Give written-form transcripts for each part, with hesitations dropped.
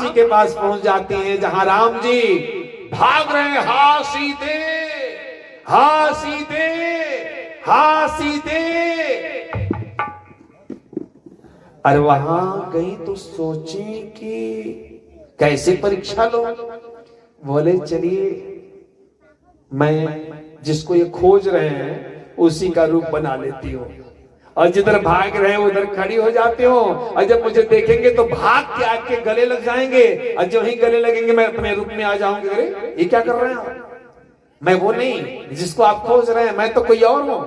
जी के पास पहुंच जाती हैं, जहां राम जी भाग रहे हैं, हा सीते, हा सीते, हा सीते। और वहां गई तो सोची कि कैसे परीक्षा लो। बोले चलिए मैं जिसको ये खोज रहे हैं उसी का रूप बना लेती हूँ, और जिधर भाग रहे हैं उधर खड़ी हो जाते हो, और जब मुझे देखेंगे तो भाग के आके गले लग जाएंगे, और जो ही गले लगेंगे मैं अपने रूप में आ जाऊंगी। अरे ये क्या कर रहे हैं आप? मैं वो नहीं जिसको आप खोज रहे हैं, मैं तो कोई और हूं।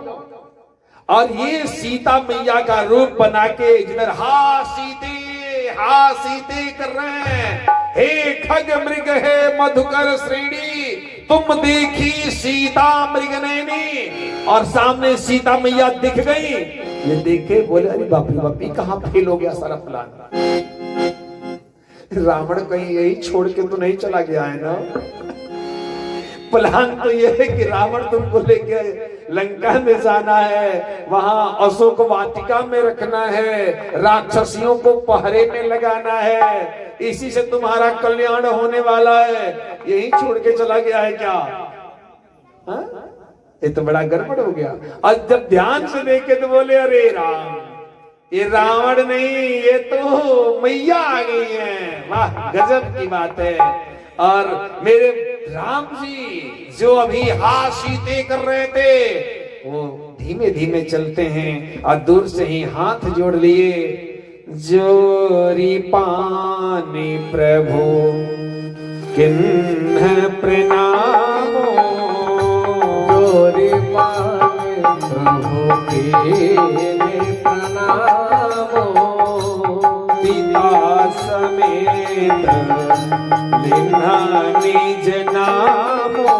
और ये सीता मैया का रूप बना के जिधर हा सीते कर रहे हैं, हे खग मृग है मधुकर श्रेणी, तुम देखी सीता मृग नैनी। और सामने सीता मैया दिख गई। ये देखे बोले अरे बाप रे बाप, ये कहां फेल हो गया सारा प्लान। रावण कहीं यही छोड़ के तो नहीं चला गया है ना? प्लान तो ये है कि रावण तुमको लेके लंका में जाना है, वहां अशोक वाटिका में रखना है, राक्षसियों को पहरे में लगाना है, इसी से तुम्हारा कल्याण होने वाला है। यही छोड़ के चला गया है क्या? हा? ये तो बड़ा गड़बड़ हो गया। और जब ध्यान से देखे तो बोले अरे राम, ये रावण नहीं, ये तो मैया आ गई है। वाह गजब की बात है। और मेरे राम जी जो अभी हा सीते कर रहे थे वो धीमे धीमे चलते हैं, और दूर से ही हाथ जोड़ लिए, जोरी पानी प्रभु किन्ह प्रणामो, जोरी पानी प्रभु किन्ह प्रणामो, पिता समेत लिन्हा निज नामो,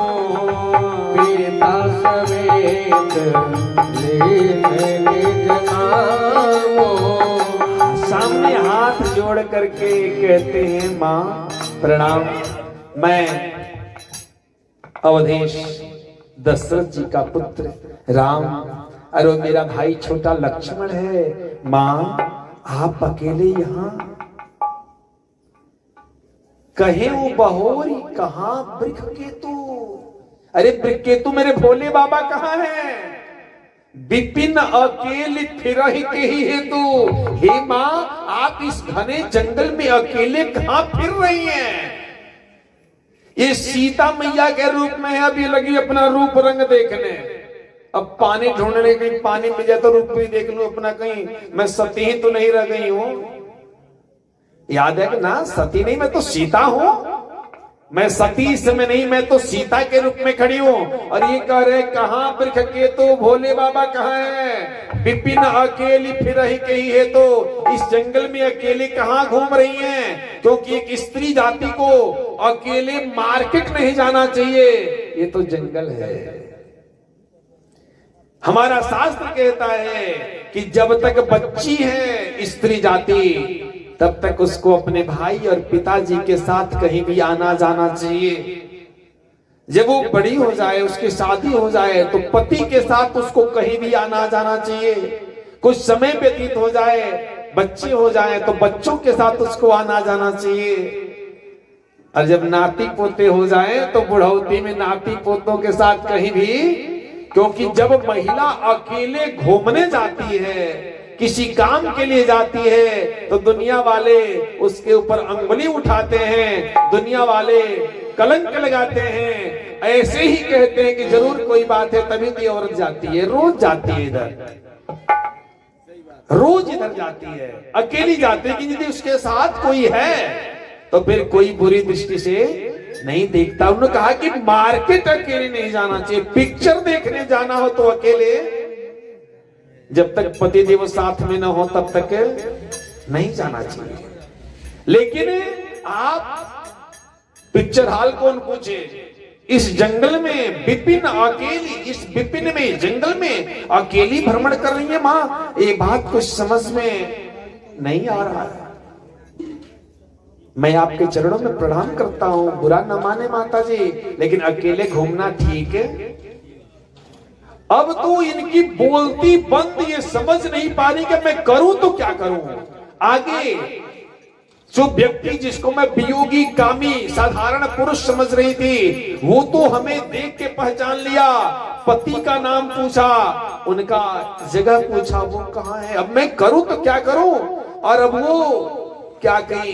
पिता समेत लिन्हा निज नामो। सामने हाथ जोड़ करके कहते हैं मां प्रणाम, मैं अवधेश दशरथ जी का पुत्र राम, अरे मेरा भाई छोटा लक्ष्मण है। मां आप अकेले यहां? कहे वो बहोरी कहां बृहकेतु? अरे बृहकेतु मेरे भोले बाबा कहां है? विपिन अकेले फिर ही के ही हेतु। हे मां आप इस घने जंगल में अकेले कहां फिर रही हैं? ये सीता मैया के रूप में है, अभी लगी अपना रूप रंग देखने। अब पानी ढूंढने गई, पानी मिल जाए तो रूप भी देख लूं अपना, कहीं मैं सती ही तो नहीं रह गई हूं। याद है कि ना, सती नहीं मैं तो सीता हूं। मैं सती इस समय नहीं, मैं तो सीता के रूप में खड़ी हूं। और ये कह रहे कहां बृहकेतु भोले बाबा कहां है? विपिन अकेली फिर ही कही है, तो इस जंगल में अकेले कहां घूम रही हैं? क्योंकि एक स्त्री जाति को अकेले मार्केट नहीं जाना चाहिए, ये तो जंगल है। हमारा शास्त्र कहता है कि जब तक बच्ची है स्त्री जाति, तब तक उसको अपने भाई और पिताजी के साथ कहीं भी आना जाना चाहिए। जब वो बड़ी हो जाए, उसकी शादी हो जाए, तो पति के साथ उसको कहीं भी आना जाना चाहिए। कुछ समय व्यतीत हो जाए, बच्चे हो जाए, तो बच्चों के साथ उसको आना जाना चाहिए। और जब नाती पोते हो जाए तो बुढ़ौती में नाती पोतों के साथ कहीं भी, क्योंकि जब महिला अकेले घूमने जाती है, किसी काम के लिए जाती है, तो दुनिया वाले उसके ऊपर अंगुली उठाते हैं, दुनिया वाले कलंक लगाते हैं। ऐसे ही कहते हैं कि जरूर कोई बात है तभी तो औरत जाती है, रोज जाती है इधर, रोज इधर जाती है, अकेली जाती है। कि यदि उसके साथ कोई है तो फिर कोई बुरी दृष्टि से नहीं देखता। उन्होंने कहा कि मार्केट अकेले नहीं जाना चाहिए, पिक्चर देखने जाना हो तो अकेले, जब तक पति देव साथ में ना हो तब तक नहीं जाना चाहिए। लेकिन आप पिक्चर हॉल कौन पूछे? इस जंगल में विपिन अकेली, इस विपिन में जंगल में अकेली भ्रमण कर रही है मां। ये बात कुछ समझ में नहीं आ रहा है। मैं आपके चरणों में प्रणाम करता हूं, बुरा न माने माता जी, लेकिन अकेले घूमना ठीक है? अब तो इनकी बोलती बंद, ये समझ नहीं पा रही कि मैं करूं तो क्या करूं। आगे जो व्यक्ति जिसको मैं वियोगी कामी साधारण पुरुष समझ रही थी, वो तो हमें देख के पहचान लिया। पति का नाम पूछा, उनका जगह पूछा, वो कहाँ है। अब मैं करूं तो क्या करूं। और अब वो क्या कही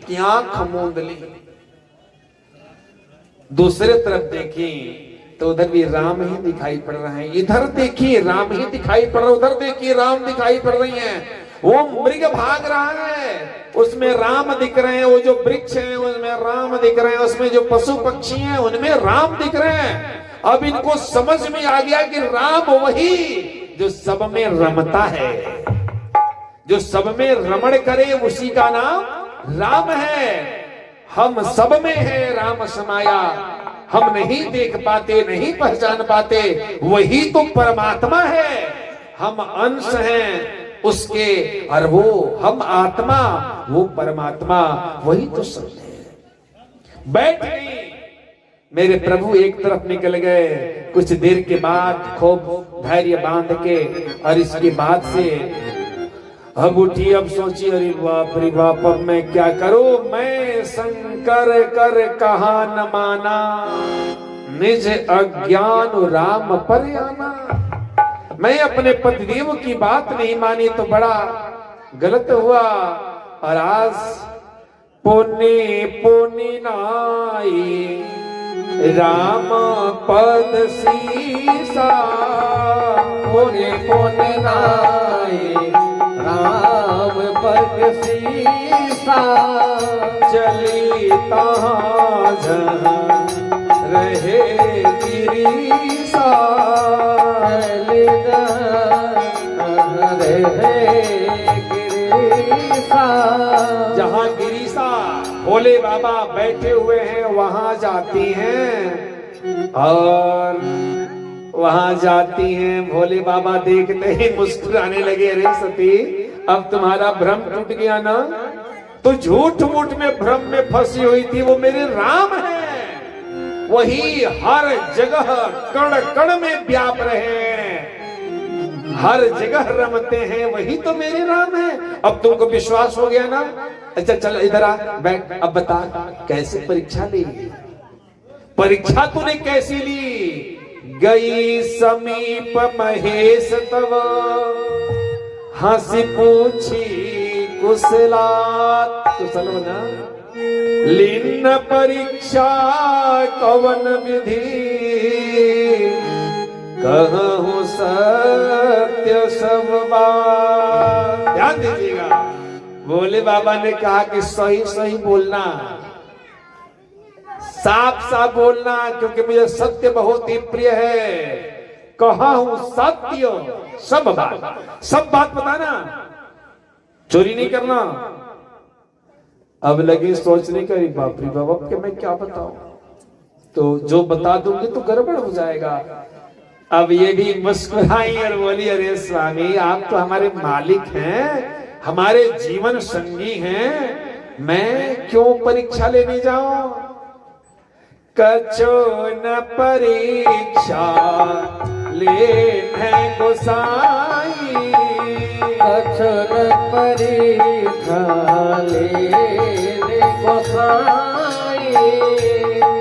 कि आंख मूंद ली। दूसरे तरफ देखी तो उधर भी राम ही दिखाई पड़ रहे हैं। इधर देखिए राम ही दिखाई पड़ रहा है, उधर देखिए राम दिखाई पड़ रही हैं। वो मृग भाग रहा है, उसमें राम दिख रहे हैं। वो जो वृक्ष है उसमें राम दिख रहे हैं। उसमें जो पशु पक्षी हैं उनमें राम दिख रहे हैं। अब इनको समझ में आ गया कि राम वही जो सब में रमता है, जो सब में रमण करे, उसी का नाम राम है। हम सब में है राम समाया, हम नहीं देख पाते, नहीं पहचान पाते, वही तो परमात्मा है। हम अंश हैं उसके, और वो हम आत्मा, वो परमात्मा, वही तो सब है। बैठ गई, मेरे प्रभु एक तरफ निकल गए। कुछ देर के बाद खूब धैर्य बांध के, और इसके बाद से अब उठी, अब सोची, अरे बाप रे बाप, अब मैं क्या करूं। मैं शंकर कर कहा न माना, निज अज्ञान राम पर आना। मैं अपने पतिदेव की बात नहीं मानी तो बड़ा गलत हुआ। और आज पुण्य पुण्य नाई राम पद सीसा, पुण्य पुण्य नाई राम पद सीसा। चली तहाँ जहाँ रहे गिरीसा, चली तहाँ रहे गिरीसा। जहाँ गिरीसा भोले बाबा बैठे हुए हैं वहां जाती हैं। और वहां जाती हैं, भोले बाबा देखते ही मुस्कुराने लगे। अरे सती, अब तुम्हारा भ्रम टूट गया ना। तो झूठ मूठ में भ्रम में फंसी हुई थी, वो मेरे राम है। वही हर जगह कण कण में व्याप रहे हैं, हर जगह रमते हैं, वही तो मेरे राम है। अब तुमको विश्वास हो गया ना। अच्छा चल इधर आ, बैठ। अब बता कैसे परीक्षा ली। परीक्षा तूने कैसी ली। गई समीप महेश तव, हंसी पूछी कुशलात। कुशल हो ना। लीन परीक्षा कवन विधि, कहूं सत्य सब बात। ध्यान दीजिएगा, भोले बाबा ने कहा कि सही सही बोलना, साफ साफ बोलना, क्योंकि मुझे सत्य बहुत ही प्रिय है। कहा हूं सत्य सब बात, सब बात बताना, चोरी नहीं करना। अब लगे सोचने का, बाप रे बाबा कि मैं क्या बताऊं, तो जो बता दूंगी तो गड़बड़ हो जाएगा। अब ये भी मुस्कुराई और बोली, अरे स्वामी आप तो हमारे मालिक हैं, हमारे जीवन संगी हैं, मैं क्यों परीक्षा लेने जाऊं। कछो न परीक्षा लेने गोसाई, कछो न परीक्षा लेने गोसाई।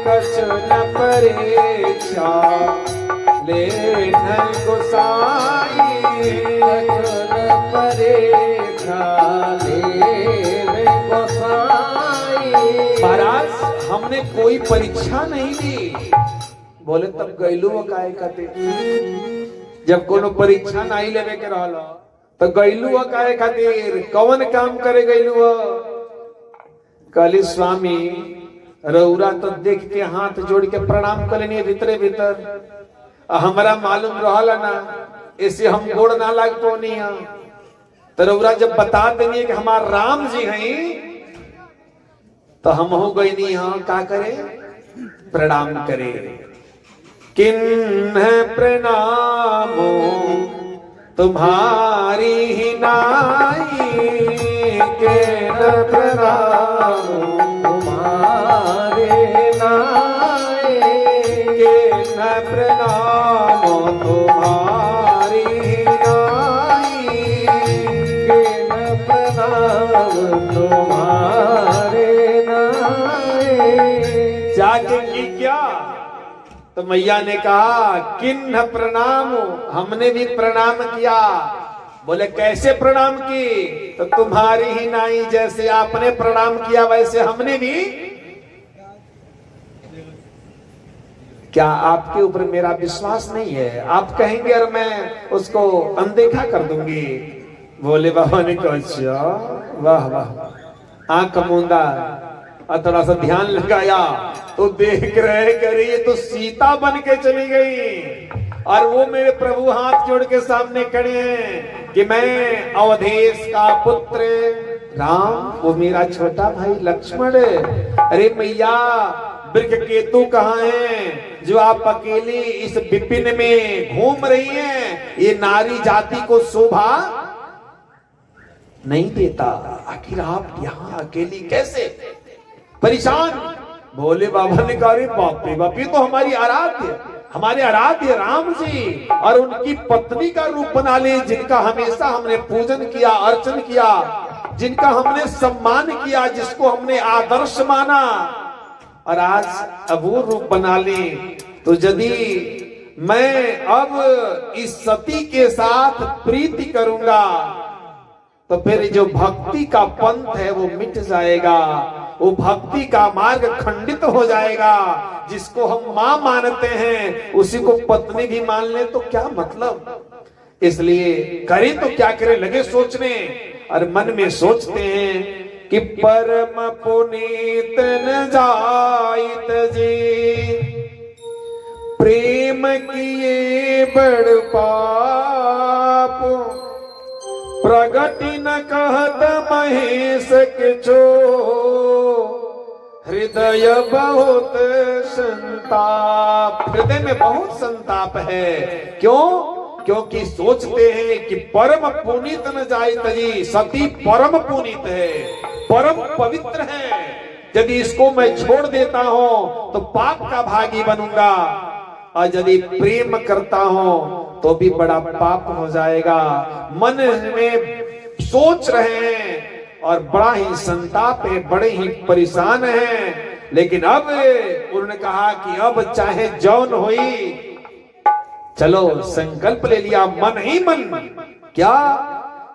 कछो न परीक्षा लेने गोसाई, कछो न परीक्षा लेने गोसाई। महाराज हमने कोई परीक्षा नहीं ली। बोले तब गैलू काय खातिर, जब कोनो परीक्षा नहीं लेवे के रहल तो गैलू काय खातिर, कौन काम करे गैलू। कहली स्वामी रउरा तो देख के हाथ जोड़ के प्रणाम करेनी भीतरे भीतर, हमरा मालूम रहला ना, ऐसे हम गोड़ ना लाग पौनी। तो रउरा जब बता देनी कि हमार राम जी हैं, तो हम हो गई नहीं। हाँ क्या करे, प्रणाम करे। किन्ह प्रणामो तुम्हारी ही नाई, किन्ह प्रणामो तुम्हारे नाई। किन्ह प्रणामो तुम्हारी ही नाई, किन्ह प्रणाम तुम्हारे नाए। जाके की क्या? तो मैया ने कहा किन्ह प्रणाम, हमने भी प्रणाम किया। बोले कैसे प्रणाम की? तो तुम्हारी ही नाई जैसे आपने प्रणाम किया वैसे हमने भी। क्या आपके ऊपर मेरा विश्वास नहीं है? आप कहेंगे और मैं उसको अनदेखा कर दूंगी। बोले बाबा ने कहा अच्छा, वाह वाह। आंख मूंदा और थोड़ा सा ध्यान लगाया तो देख रहे करे ये तो सीता बन के चली गई और वो मेरे प्रभु हाथ जोड़ के सामने खड़े हैं कि मैं अवधेश का पुत्र राम, वो मेरा छोटा भाई लक्ष्मण। अरे मैया वृषकेतु कहाँ है जो आप अकेली इस विपिन में घूम रही हैं? ये नारी जाति को शोभा नहीं देता। आखिर आप यहाँ अकेली कैसे? परेशान। भोले बाबा ने कहा रे बाप रे बाप, ये तो हमारे आराध्य राम जी और उनकी पत्नी का रूप बना ले, जिनका हमेशा हमने पूजन किया, अर्चन किया, जिनका हमने सम्मान किया, जिसको हमने आदर्श माना, और आज अब वो रूप बना ले। तो यदि मैं अब इस सती के साथ प्रीति करूंगा तो फिर जो भक्ति का पंथ है वो मिट जाएगा, वो भक्ति का मार्ग खंडित हो जाएगा। जिसको हम मां मानते हैं उसी को पत्नी भी मान ले तो क्या मतलब? इसलिए करें तो क्या करें, लगे सोचने और मन में सोचते हैं कि परम पुनीत न जाइत जी, प्रेम किए बड़ पाप, प्रगति न कहत महेश के छो, हृदय बहुत संताप। हृदय में बहुत संताप है। क्यों? क्योंकि सोचते हैं कि परम पुनीत न जाइत जी, सती परम पुनीत है, परम पवित्र है। यदि इसको मैं छोड़ देता हूं तो पाप का भागी बनूंगा, और यदि प्रेम करता हूं तो भी बड़ा पाप हो जाएगा। मन में सोच रहे हैं और बड़ा ही संताप है, बड़े ही परेशान हैं। लेकिन अब उन्होंने कहा कि अब चाहे जौन होई, चलो संकल्प ले लिया मन ही मन। क्या?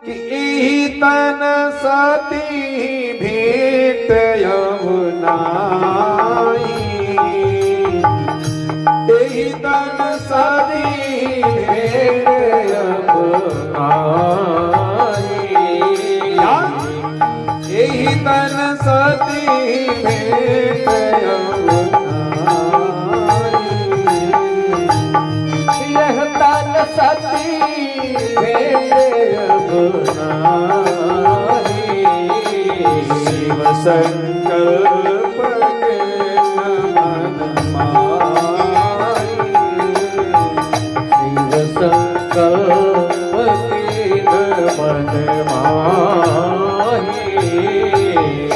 कि एही तन सती भेंट यमुनाई, एही तन सती भेंट यमुनाई, एही तन सती भेंट यमुनाई, यह तन सती भेंट यमुनाई, शिव संकल्प के मन माई, शिव संकल्प के मन माही,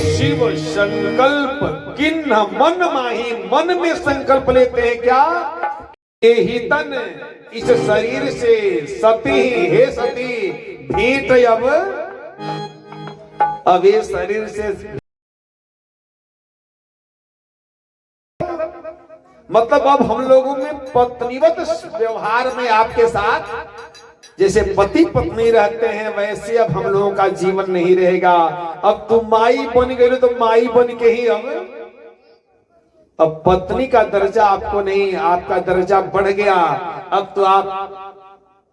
शिव संकल्प किन्ह मन माही। मन में संकल्प लेते हैं क्या? यही तन, इस शरीर से सती, हे सती भेंट अब ये शरीर से, मतलब अब हम लोगों में पत्नीवत व्यवहार में आपके साथ जैसे पति पत्नी रहते हैं वैसे अब हम लोगों का जीवन नहीं रहेगा। अब तुम माई बन गए तो माई बन के ही अब पत्नी का दर्जा आपको नहीं, आपका दर्जा बढ़ गया। अब तो आप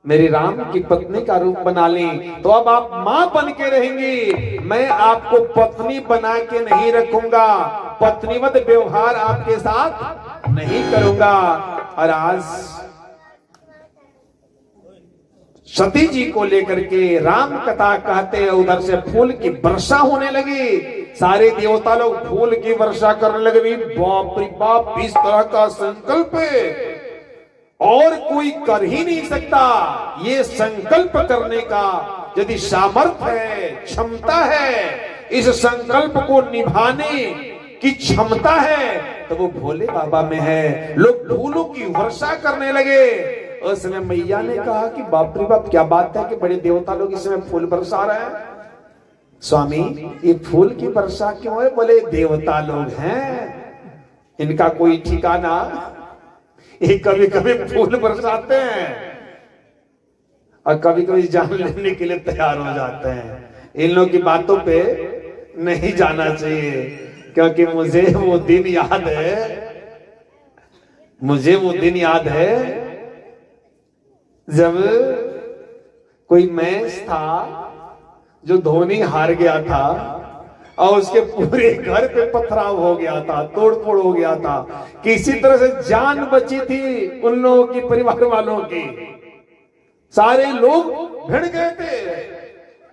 मेरी राम की पत्नी का रूप बना लें तो अब आप मां बन के रहेंगी। मैं आपको पत्नी बना के नहीं रखूंगा, पत्नीवत व्यवहार आपके साथ नहीं करूंगा। और आज सती जी को लेकर के राम कथा कहते हैं, उधर से फूल की वर्षा होने लगी। सारे देवता लोग फूल की वर्षा करने लगे। बाप रे बाप, इस तरह का संकल्प और कोई कर ही नहीं सकता। ये संकल्प करने का यदि सामर्थ्य है, क्षमता है, इस संकल्प को निभाने की क्षमता है तो वो भोले बाबा में है। लोग फूलों की वर्षा करने लगे। उस समय मैया ने कहा कि बाप रे बाप, क्या बात है कि बड़े देवता लोग इस समय फूल बरसा रहे हैं। स्वामी ये फूल की वर्षा क्यों है? बोले देवता लोग हैं, इनका कोई ठिकाना, ये कभी कभी फूल बरसाते हैं और कभी कभी जान लेने के लिए तैयार हो जाते हैं। इन लोगों की बातों पे नहीं जाना चाहिए, क्योंकि मुझे वो दिन याद है जब कोई मैच था जो धोनी हार गया था और उसके पूरे घर पे पथराव हो गया था, तोड़फोड़ हो गया था। किसी तरह से जान बची थी उन लोगों की, परिवार वालों की, सारे लोग भिड़ गए थे।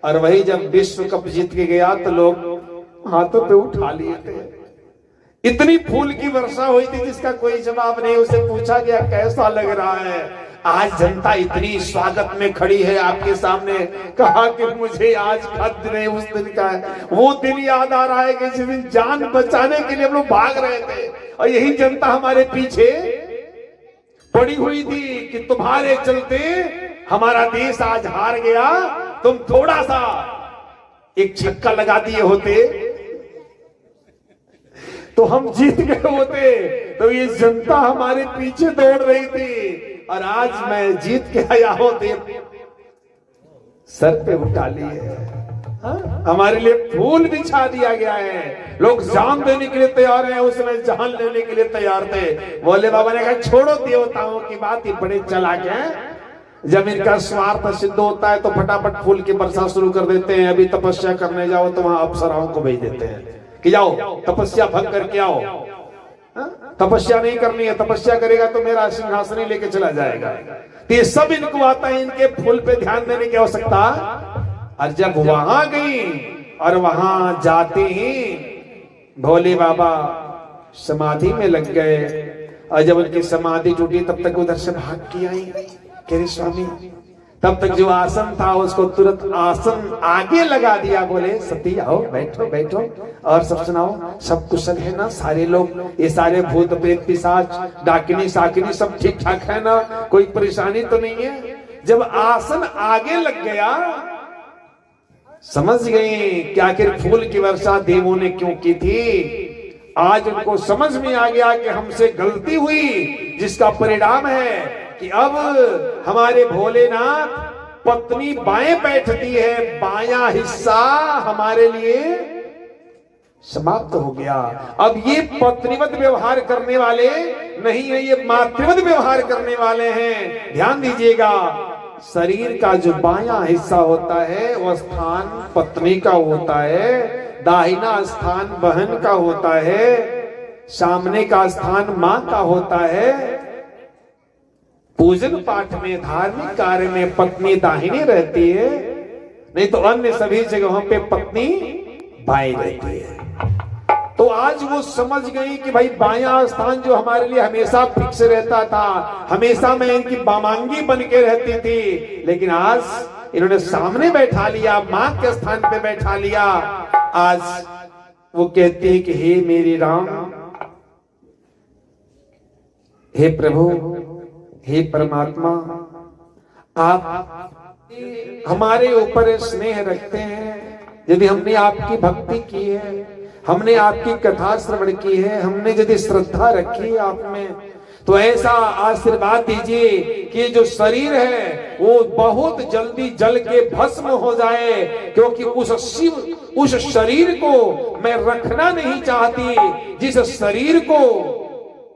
और वही जब विश्व कप जीत के गया तो लोग हाथों पे उठा लिए थे। इतनी फूल की वर्षा हुई थी जिसका कोई जवाब नहीं। उसे पूछा गया कैसा लग रहा है? आज जनता इतनी स्वागत में खड़ी है आपके सामने। कहा कि मुझे आज का दिन नहीं, उस दिन का है। वो दिन याद आ रहा है कि जिस दिन जान बचाने के लिए हम लोग भाग रहे थे और यही जनता हमारे पीछे पड़ी हुई थी कि तुम्हारे चलते हमारा देश आज हार गया। तुम थोड़ा सा एक छक्का लगा दिए होते तो हम जीत गए होते। तो ये जनता हमारे पीछे दौड़ रही थी और आज मैं जीत के आया होते सर पे उठा लिए। हमारे लिए फूल बिछा दिया गया है, लोग जान देने के लिए तैयार हैं, उसमें जान लेने के लिए तैयार थे। भोले बाबा ने कहा छोड़ो देवताओं की बात, ये बड़े चालाक हैं। जब इनका स्वार्थ सिद्ध होता है तो फटाफट फूल की वर्षा शुरू कर देते हैं। अभी तपस्या करने जाओ तो वहां अप्सराओं को भेज देते हैं कि जाओ तपस्या भंग करके आओ। तपस्या नहीं करनी है, तपस्या करेगा तो मेरा सिंहासन ही लेके चला जाएगा। तो ये सब इनको आता है, इनके फूल पे ध्यान देने की आवश्यकता। और जब वहां गई और वहां जाते ही भोले बाबा समाधि में लग गए। और जब उनकी समाधि टूटी तब तक उधर से भाग के आई कह रहे स्वामी। तब तक जो आसन था उसको तुरंत आसन आगे लगा दिया। बोले सती आओ बैठो बैठो, और सब सुनाओ, सब कुशल है ना? सारे लोग, ये सारे भूत प्रेत पिशाच डाकिनी साकिनी सब ठीक ठाक है ना? कोई परेशानी तो नहीं है? जब आसन आगे लग गया समझ गए कि आखिर फूल की वर्षा देवों ने क्यों की थी। आज उनको समझ में आ गया कि हमसे गलती हुई, जिसका परिणाम है कि अब हमारे भोलेनाथ पत्नी बाएं बैठती है, बायां हिस्सा हमारे लिए समाप्त हो गया। अब ये पत्नीवत व्यवहार करने वाले नहीं है, ये मातृवत व्यवहार करने वाले हैं। ध्यान दीजिएगा, शरीर का जो बायां हिस्सा होता है वह स्थान पत्नी का होता है, दाहिना स्थान बहन का होता है, सामने का स्थान मां का होता है। पूजन पाठ में, धार्मिक कार्य में पत्नी दाहिनी रहती है, नहीं तो अन्य सभी जगहों पे पत्नी बाएं रहती है। तो आज वो समझ गई कि भाई बायां स्थान जो हमारे लिए हमेशा फिक्स रहता था, हमेशा मैं इनकी बामांगी बन के रहती थी, लेकिन आज इन्होंने सामने बैठा लिया, मां के स्थान पे बैठा लिया। आज वो कहती है कि हे मेरे राम, हे प्रभु, हे परमात्मा, आप हमारे ऊपर स्नेह रखते हैं। यदि हमने आपकी भक्ति की है, हमने आपकी कथा श्रवण की है, हमने यदि श्रद्धा रखी है आप में, तो ऐसा आशीर्वाद दीजिए कि जो शरीर है वो बहुत जल्दी जल के भस्म हो जाए, क्योंकि उस शरीर को मैं रखना नहीं चाहती, जिस शरीर को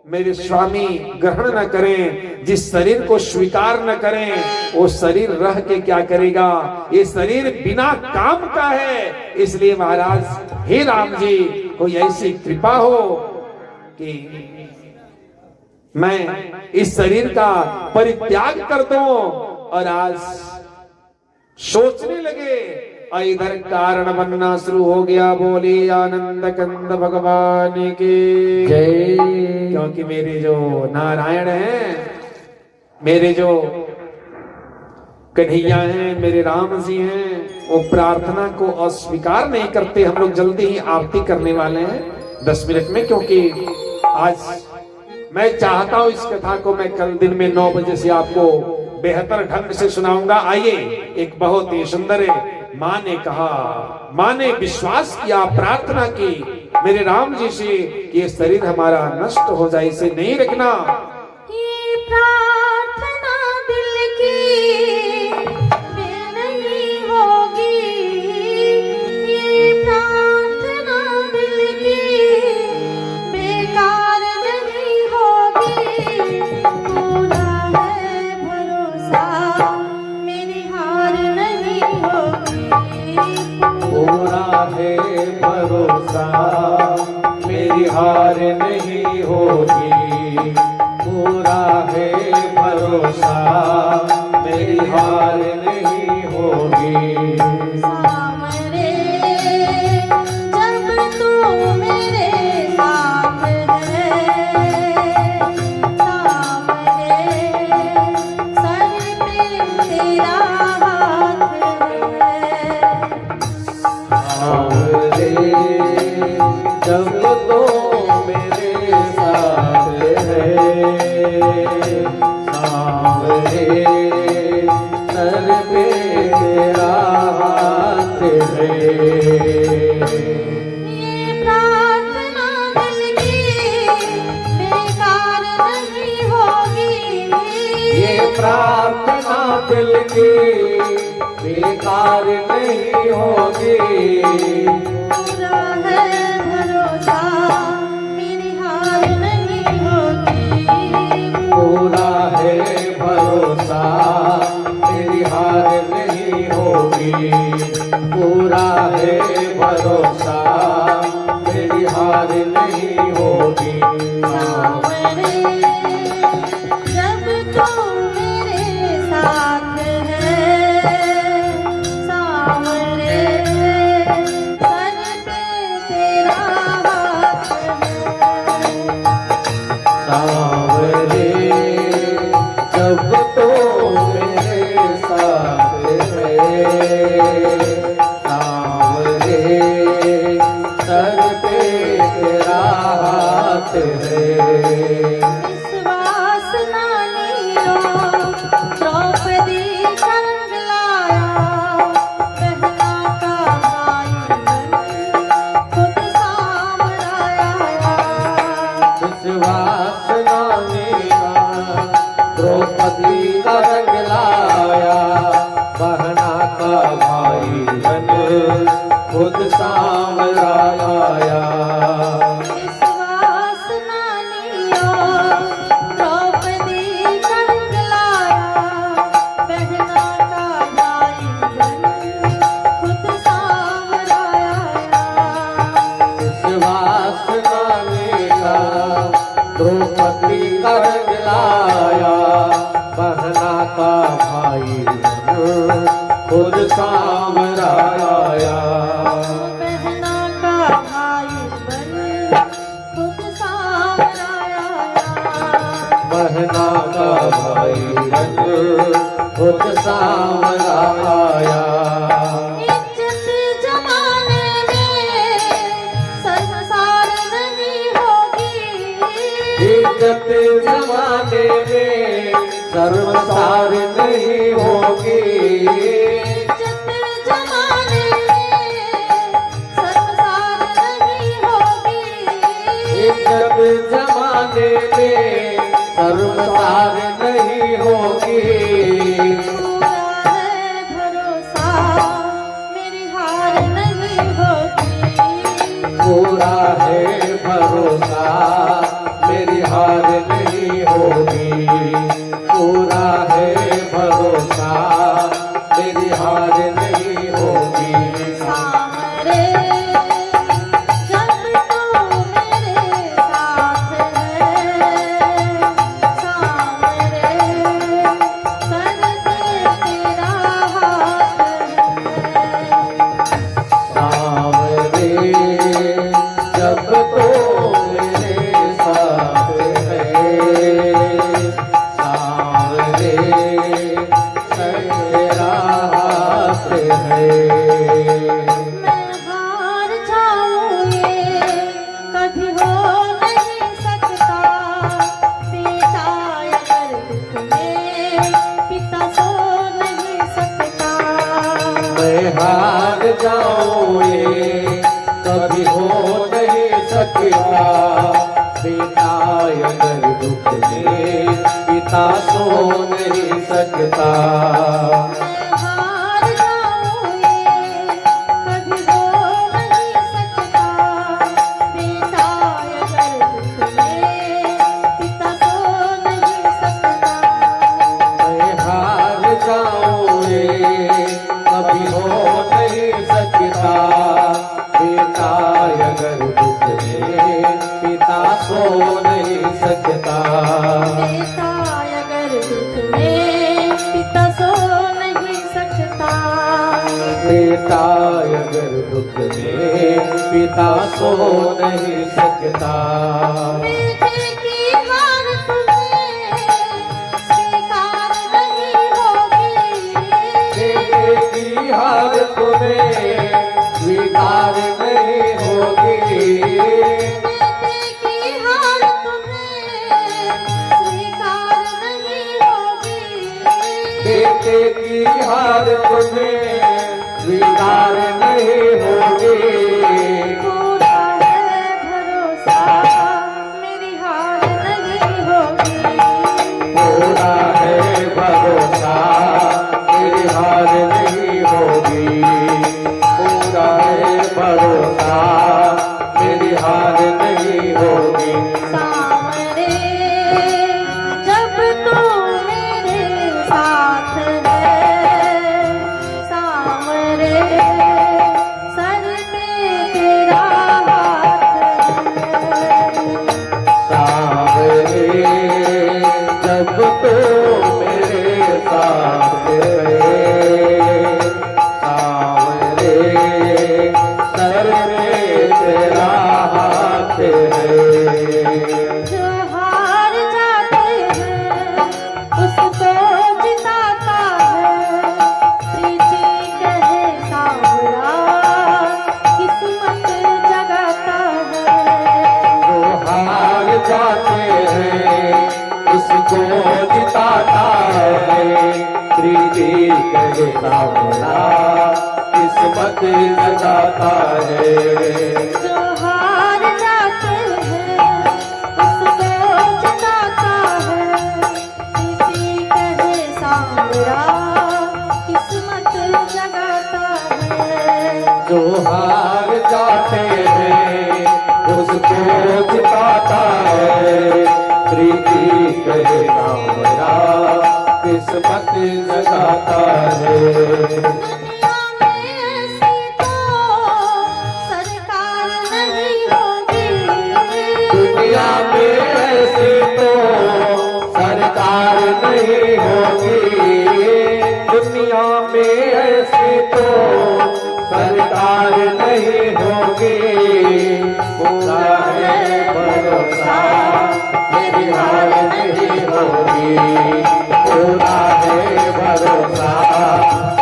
मेरे स्वामी ग्रहण न करें, जिस शरीर को स्वीकार न करें, वो शरीर रह के क्या करेगा? ये शरीर बिना काम का है। इसलिए महाराज, हे राम जी, कोई ऐसी कृपा हो कि मैं इस शरीर का परित्याग कर दूं। और आज सोचने लगे और इधर कारण बनना शुरू हो गया। बोले आनंद कंद भगवान की जय। क्योंकि मेरे जो नारायण हैं, मेरे जो कन्हैया हैं, मेरे राम जी हैं, वो प्रार्थना को अस्वीकार नहीं करते। हम लोग जल्दी ही आरती करने वाले हैं 10 मिनट में, क्योंकि आज मैं चाहता हूं इस कथा को मैं कल दिन में 9 बजे से आपको बेहतर ढंग से सुनाऊंगा। आइए, एक बहुत ही सुंदर माँ ने कहा, माँ ने विश्वास किया, प्रार्थना की मेरे राम जी से कि ये शरीर हमारा नष्ट हो जाए, इसे नहीं रखना। ये प्रार्थना दिल की नहीं होगी, ये प्रार्थना दिल की बेकार नहीं होगी। पूरा है भरोसा मेरी हार नहीं होगी। पूरा है भरोसा मेरी हार नहीं होगी। पूरा है भरोसा मेरी हार नहीं होगी। सामरे जब तू मेरे साथ है, सामरे सर पे तेरा हाथ है। सामरे जब तो मेरे साथ है, सामरे सर पे तेरा हाथ है। ये प्रार्थना दिल की बेकार नहीं होगी। ये प्रार्थना दिल की बेकार नहीं होगी। पूरा है भरोसा मेरी हार नहीं होगी। पूरा है भरोसा मेरी हार नहीं होगी। पूरा है भरोसा मेरी हार नहीं होगी। सामरे जब तू मेरे साथ है, सामरे सर पे तेरा हाथ है। सावरे जब तो मेरे साथ है, सावरे सर पे तेरा हाथ है। विश्वास ना लियो द्रौपदी संग लाया, बहना का भाई बन खुद सामराया। विश्वास नामी का द्रौपदी का रंग लाया, बहना का भाई बन खुद सामराया। विश्वास ना लियो द्रौपदी संग लाया, बहना का भाई बन खुद सामराया। विश्वास नामी का द्रौपदी का रंग लाया, बहना का भाई बन खुद सामराया। बहना का भाई बन खुद सामराया। बहना का भाई बन खुद सामराया। इज्जत जमाने में संसार नहीं होगी। इज्जत जमाने में शर्मसार नहीं होगी। इज्जत जमाने में संसार नहीं होगी। इज्जत जमाने में शर्मसार नहीं होगी। पूरा है भरोसा मेरी हार नहीं होगी। पूरा है भरोसा मेरी हार नहीं होगी। पूरा है भरोसा मेरी हार नहीं होगी। सामरे जब तू मेरे साथ है, सामरे सर पे तेरा हाथ है। सावरे जब तो मेरे साथ है, सावरे बेटा अगर दुख में पिता सो नहीं सकता। मैं हार जाऊं ये कभी हो नहीं सकता। बेटा अगर दुख में पिता सो नहीं सकता। मैं हार जाऊं ये कभी हो नहीं सकता। बेटा अगर दुख में पिता सो नहीं सकता। बेटा अगर दुख में पिता सो नहीं सकता। बेटा अगर दुख में पिता सो नहीं सकता। बेटे की हार तुम्हें स्वीकार नहीं होगी। बेटे की हार तुम्हें स्वीकार नहीं होगी। बेटे की हार तुम्हें स्वीकार नहीं होगी। बेटे की हार तुम्हें स्वीकार नहीं होगी। पूरा है भरोसा मेरी हार नहीं होगी। पूरा है भरोसा मेरी हार नहीं होगी। पूरा है भरोसा मेरी हार नहीं होगी। सामने जब तू मेरे साथ है। सामने सर पे तेरा हाथ है। सामने जब तो मेरे साथ है। सामने सर पे तेरा हाथ है। जो हार जाते हैं उसको जिताता है। प्रीति कहे सांवरा किस्मत जगाता है। जो हार जाते हैं उसको जिताता है। प्रीति कहे सांवरा किस्मत जगाता है। जो हार जाते हैं उसको जिताता है। प्रीति कहे सांवरा किस्मत जगाता है। जो हार जाते हैं उसको जिताता है। प्रीति कहे सांवरा किस्मत जगाता है। दुनिया में ऐसी तो सरकार नहीं होगी। दुनिया में ऐसी तो सरकार नहीं होगी। दुनिया में ऐसी तो सरकार नहीं होगी। पूरा है भरोसा मेरी हार नहीं होगी। पूरा है भरोसा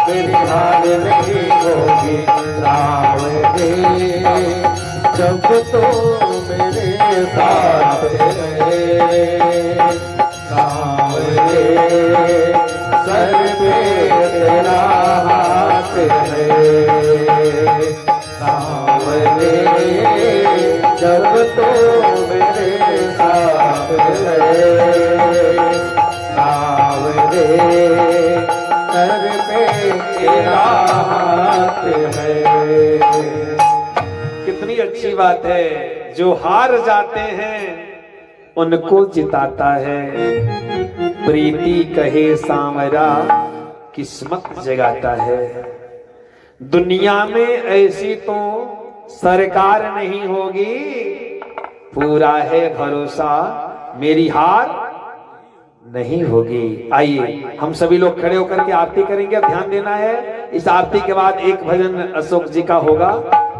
मेरी हार नहीं होगी। सावरे जब तो मेरे साथ रहे। सावरे सर पे तेरा हाथ है। सावरे जब तो मेरे साथ रहे। सावरे सर पे तेरा हाथ है। कितनी अच्छी बात है। जो हार जाते हैं उनको जिताता है। प्रीति कहे सांवरा किस्मत जगाता है। दुनिया में ऐसी तो सरकार नहीं होगी। पूरा है भरोसा मेरी हार नहीं होगी। आइए हम सभी लोग खड़े होकर के आरती करेंगे। अब ध्यान देना है, इस आरती के बाद एक भजन अशोक जी का होगा,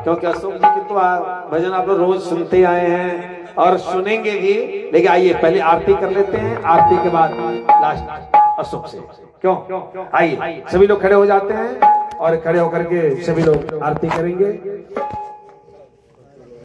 क्योंकि अशोक जी की तो भजन आप लोग रोज सुनते आए हैं और सुनेंगे भी। लेकिन आइए पहले आरती कर लेते हैं, आरती के बाद लास्ट अशोक से। क्यों? आइए सभी लोग खड़े हो जाते हैं और खड़े होकर के सभी लोग आरती करेंगे।